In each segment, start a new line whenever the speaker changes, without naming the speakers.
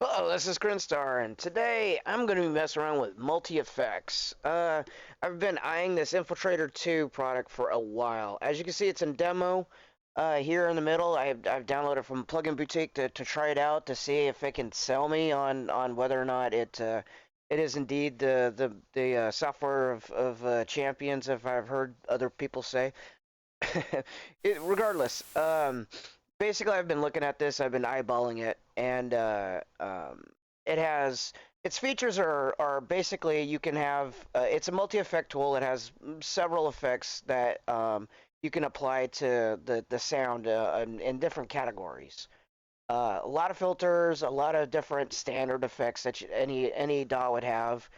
Hello, this is Grinstar, and today I'm going to be messing around with multi-effects. I've been eyeing this Infiltrator 2 product for a while. As you can see, it's in demo here in the middle. I've downloaded from Plugin Boutique to try it out to see if it can sell me on whether or not it is indeed the software of champions, if I've heard other people say. Regardless, basically, I've been looking at this. I've been eyeballing it, and it has its features are basically you can have. It's a multi-effect tool. It has several effects that you can apply to the sound in different categories. A lot of filters, a lot of different standard effects that any DAW would have.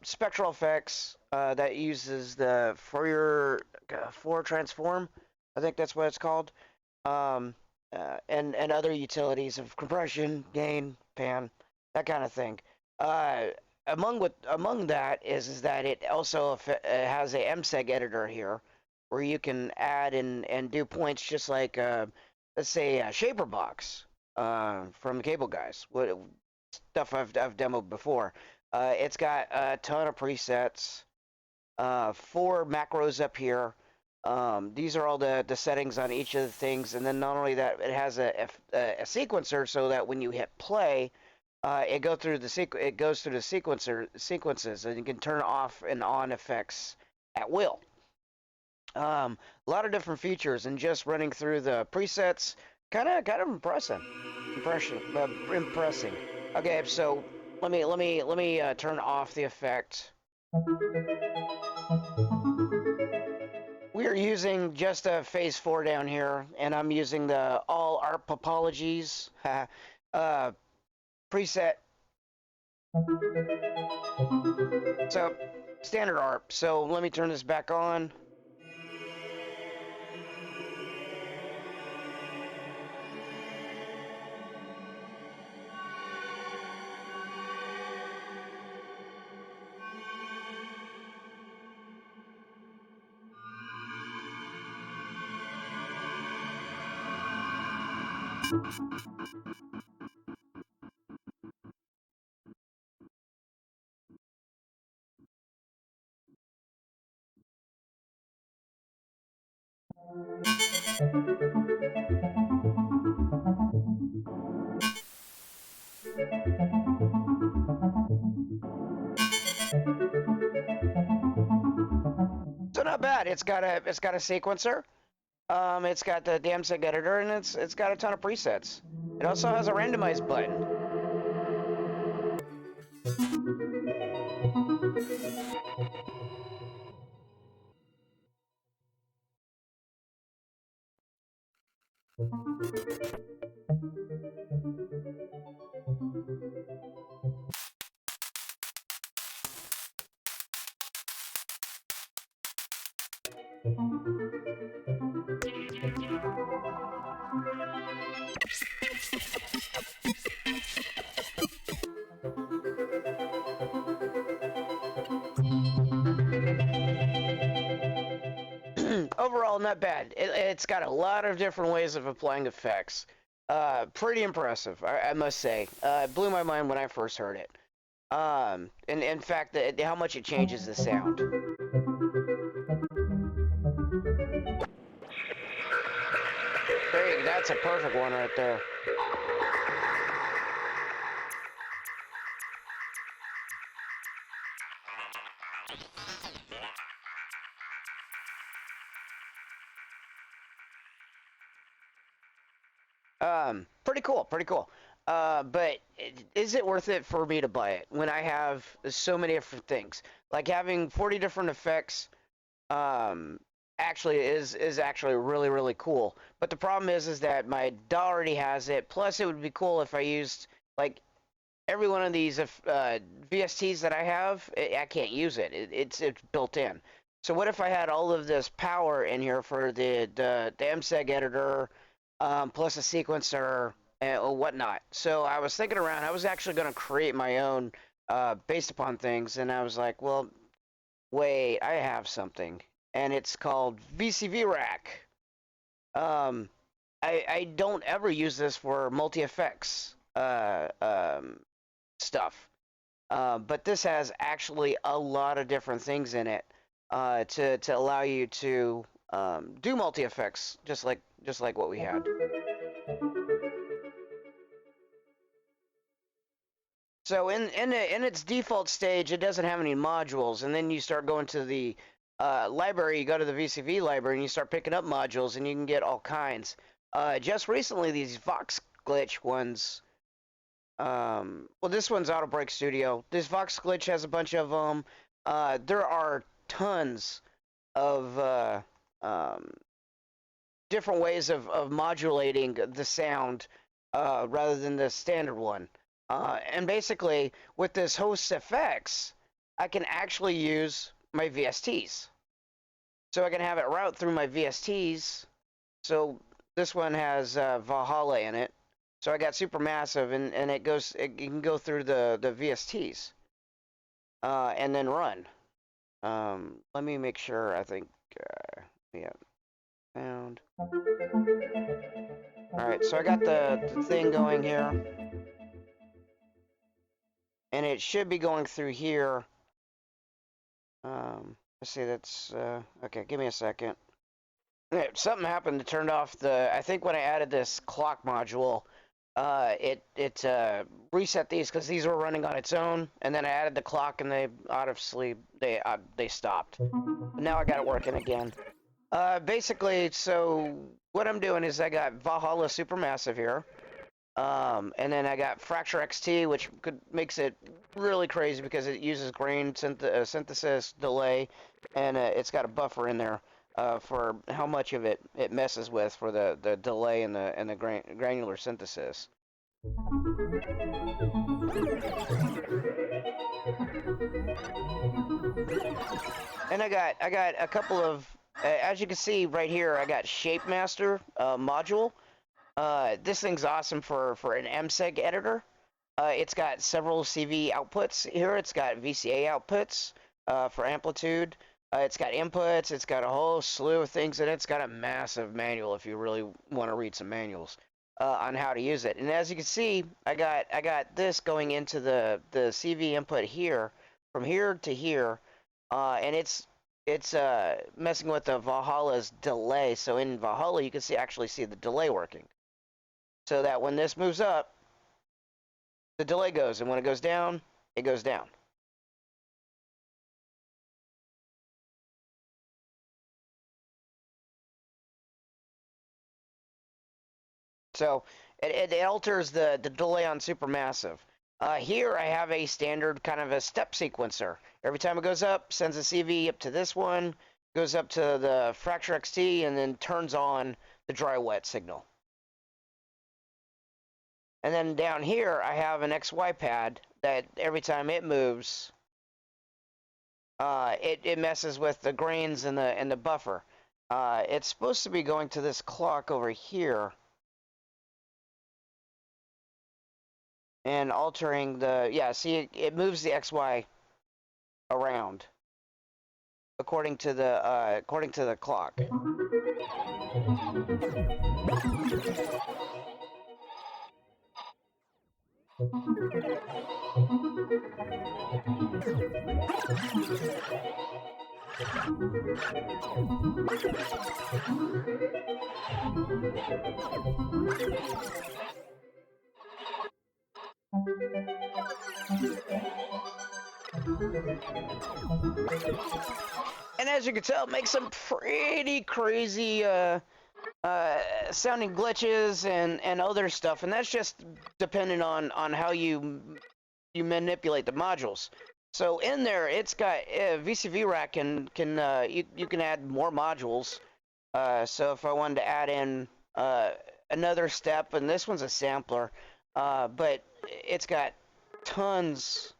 Spectral effects that uses the Fourier transform. I think that's what it's called. Um, and other utilities of compression, gain, pan, that kind of thing. Uh, among that is that it also has a MSEG editor here, where you can add and do points just like let's say a shaper box from the Cable Guys. What stuff I've demoed before. It's got a ton of presets, 4 macros up here. These are all the settings on each of the things, and then not only that, it has a sequencer so that when you hit play, it goes through the sequences, and you can turn off and on effects at will. A lot of different features, and just running through the presets, kind of impressing. Okay, so let me turn off the effect. We are using just a phase 4 down here, and I'm using the all ARP apologies preset. So standard ARP. So let me turn this back on. So not bad. It's got a sequencer. It's got the DMSEG editor, and it's got a ton of presets. It also has a randomize button. Overall, not bad. It's got a lot of different ways of applying effects. Pretty impressive, I must say. It blew my mind when I first heard it. And in fact, how much it changes the sound. That's a perfect one right there. Pretty cool, pretty cool. But is it worth it for me to buy it when I have so many different things? Like having 40 different effects, actually is actually really cool. But the problem is that my DAW already has it. Plus, it would be cool if I used like every one of these VSTs that I have. I can't use it. It's built in. So what if I had all of this power in here for the MSEG editor, plus a sequencer and whatnot? So I was thinking around. I was actually going to create my own based upon things, and I was like, well, wait, I have something, and it's called VCVRack. Um, I don't ever use this for multi effects stuff. But this has actually a lot of different things in it to allow you to do multi effects, just like what we had. So in its default stage, it doesn't have any modules, and then you start going to the library. You go to the VCV library, and you start picking up modules, and you can get all kinds. Just recently, these Vox Glitch ones. Well, this one's Auto Break Studio. This Vox Glitch has a bunch of them. There are tons of different ways of modulating the sound rather than the standard one. And basically, with this host effects, I can actually use my VSTs. So I can have it route through my VSTs. So this one has Valhalla in it. So I got Supermassive, and it can go through the VSTs and then run. Let me make sure. I think yeah, sound. All right, so I got the thing going here, and it should be going through here. Let's see. That's okay. Give me a second. Something happened to turn off the. I think when I added this clock module, it reset these because these were running on its own, and then I added the clock, and they obviously they stopped. But now I got it working again. Basically, so what I'm doing is I got Valhalla Supermassive here, and then I got Fracture XT, which makes it really crazy because it uses grain synthesis delay, and it's got a buffer in there for how much of it messes with for the delay and the granular synthesis. And I got a couple of as you can see right here, I got Shape Master module. This thing's awesome for an MSEG editor. It's got several CV outputs here. It's got VCA outputs for amplitude. It's got inputs. It's got a whole slew of things in it. It's got a massive manual if you really want to read some manuals on how to use it. And as you can see, I got this going into the CV input here, from here to here, and it's messing with the Valhalla's delay. So in Valhalla, you can actually see the delay working. So that when this moves up, the delay goes, and when it goes down, it goes down. So it alters the delay on Supermassive. Here I have a standard kind of a step sequencer. Every time it goes up, sends a CV up to this one, goes up to the Fracture XT, and then turns on the dry wet signal. And then down here I have an XY pad that every time it moves, it messes with the grains and the buffer. It's supposed to be going to this clock over here and altering see, it moves the XY around according to the clock. And as you can tell, it makes some pretty crazy sounding glitches and other stuff, and that's just depending on how you manipulate the modules. So in there, it's got VCVRack you can add more modules. So if I wanted to add in another step, and this one's a sampler, but it's got tons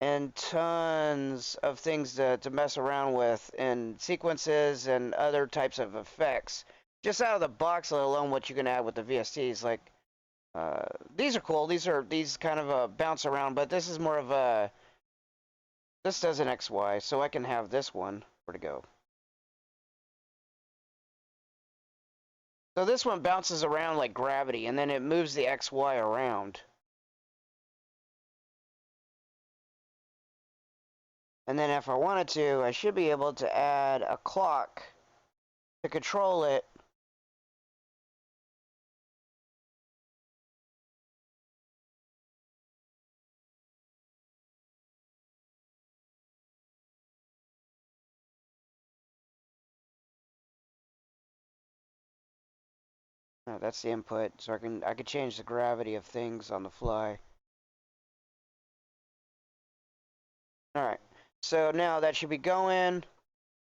and tons of things to mess around with, and sequences and other types of effects. Just out of the box, let alone what you can add with the VSTs. Like these are cool. These kind of bounce around, but this is more of a. This does an XY, so I can have this one. Where to go? So this one bounces around like gravity, and then it moves the XY around. And then if I wanted to, I should be able to add a clock to control it. Oh, that's the input, so I could change the gravity of things on the fly. All right, so now that should be going,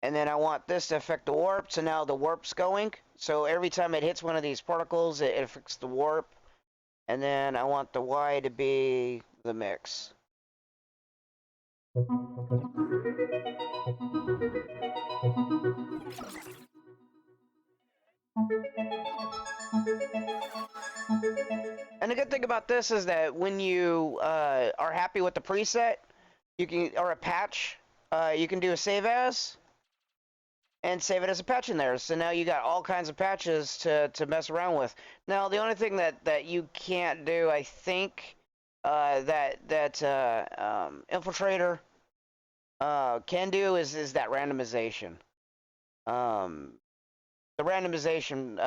and then I want this to affect the warp. So now the warp's going. So every time it hits one of these particles, it affects the warp. And then I want the Y to be the mix. And the good thing about this is that when you are happy with the preset, you can, or a patch, you can do a save as and save it as a patch in there. So now you got all kinds of patches to mess around with. Now the only thing that you can't do, I think, that Infiltrator can do is that randomization. The randomization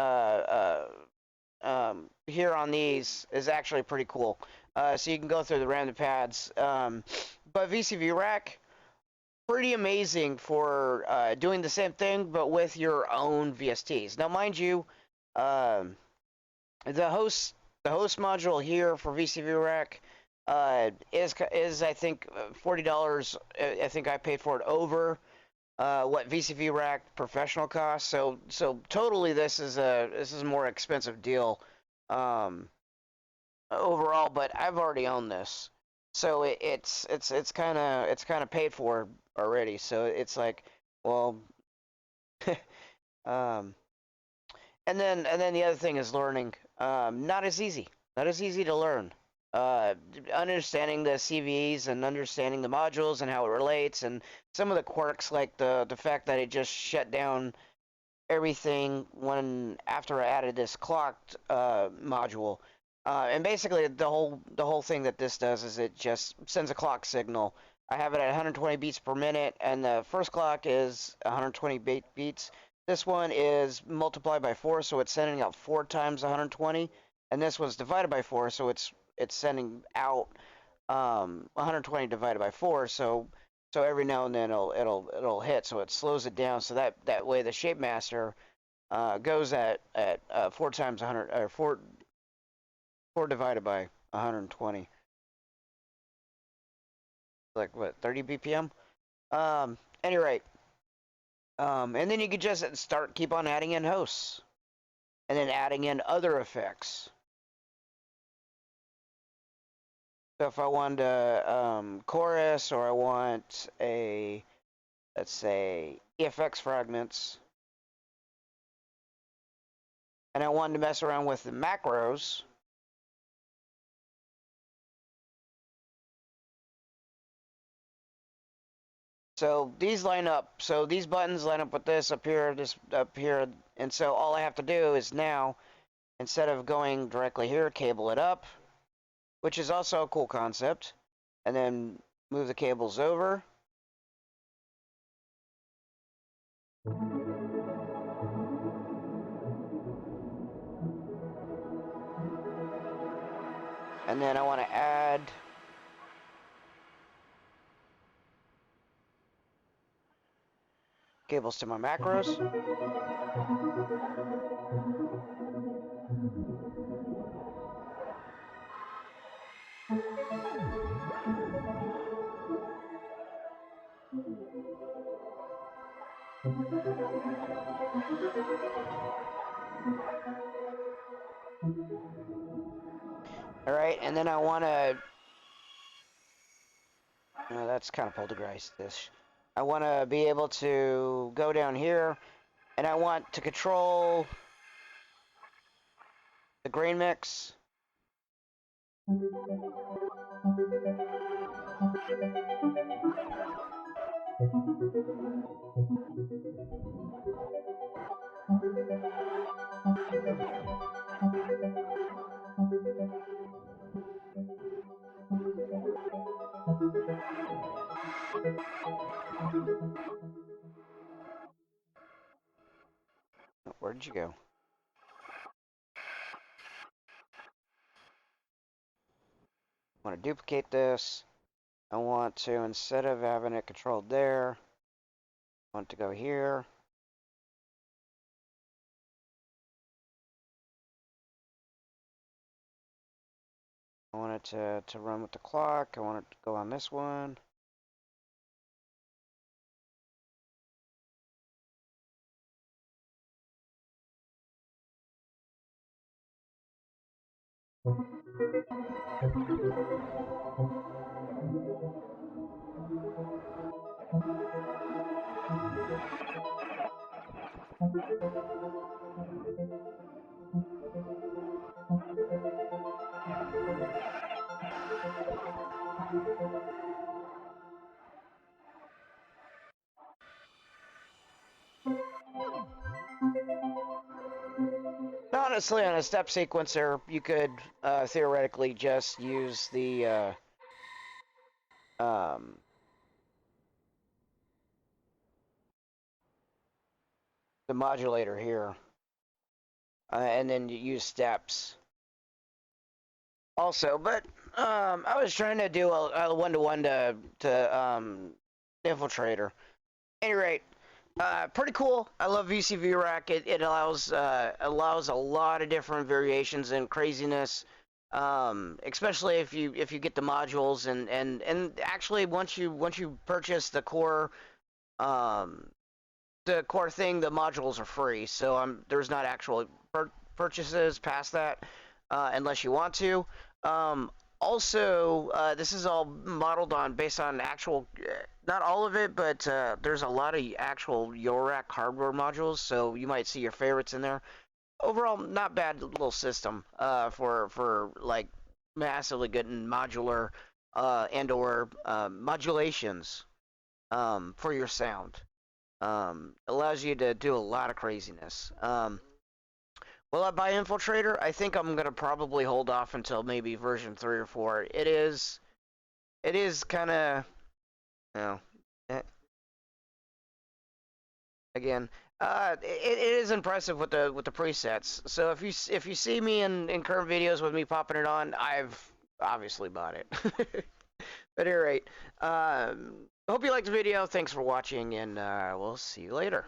here on these is actually pretty cool. So you can go through the random pads. But VCVRack, pretty amazing for doing the same thing, but with your own VSTs. Now, mind you, the host module here for VCVRack is I think $40. I think I paid for it over what VCVRack professional costs. So totally this is a more expensive deal overall. But I've already owned this, so it's kind of paid for already. So it's like, well, um, and then the other thing is learning. Not as easy. Not as easy to learn. Understanding the CVEs and understanding the modules and how it relates, and some of the quirks, like the fact that it just shut down everything when after I added this clocked module. And basically the whole thing that this does is it just sends a clock signal. I have it at 120 beats per minute, and the first clock is 120 beats. This one is multiplied by 4, so it's sending out 4 times 120, and this one's divided by 4, so it's sending out 120 divided by 4. So every now and then it'll hit, so it slows it down, so that way the shape master goes at 4 times 100, or 4 divided by 120, like what, 30 BPM. Any rate, and then you could just keep on adding in hosts, and then adding in other effects. So if I want to chorus, or I want a, let's say, EFX fragments, and I wanted to mess around with the macros, so these line up. So these buttons line up with this up here, and so all I have to do is now, instead of going directly here, cable it up, which is also a cool concept, and then move the cables over. And then I want to add cables to my macros. All right, and then I want to, that's kind of poltergeist-ish. I want to be able to go down here, and I want to control the grain mix. Where did you go? I want to duplicate this. I want to, instead of having it controlled there, I want it to go here. I want it to run with the clock. I want it to go on this one. Honestly, on a step sequencer, you could theoretically just use um, the modulator here, and then you use steps. Also, but I was trying to do a one-to-one to Infiltrator. Any rate, pretty cool. I love VCVRack. It allows a lot of different variations and craziness. Especially if you get the modules and actually once you purchase the core thing, the modules are free. So there's not actual purchases past that unless you want to. Also, this is all modeled on based on actual, not all of it, but there's a lot of actual VCVRack hardware modules, so you might see your favorites in there. Overall, not bad little system for like massively good and modular and/or modulations for your sound. Allows you to do a lot of craziness. Will I buy Infiltrator? I think I'm gonna probably hold off until maybe version 3 or 4. It is kind of, you know, eh, again, it is impressive with the presets. So if you see me in current videos with me popping it on, I've obviously bought it. But at any rate, hope you liked the video. Thanks for watching, and we'll see you later.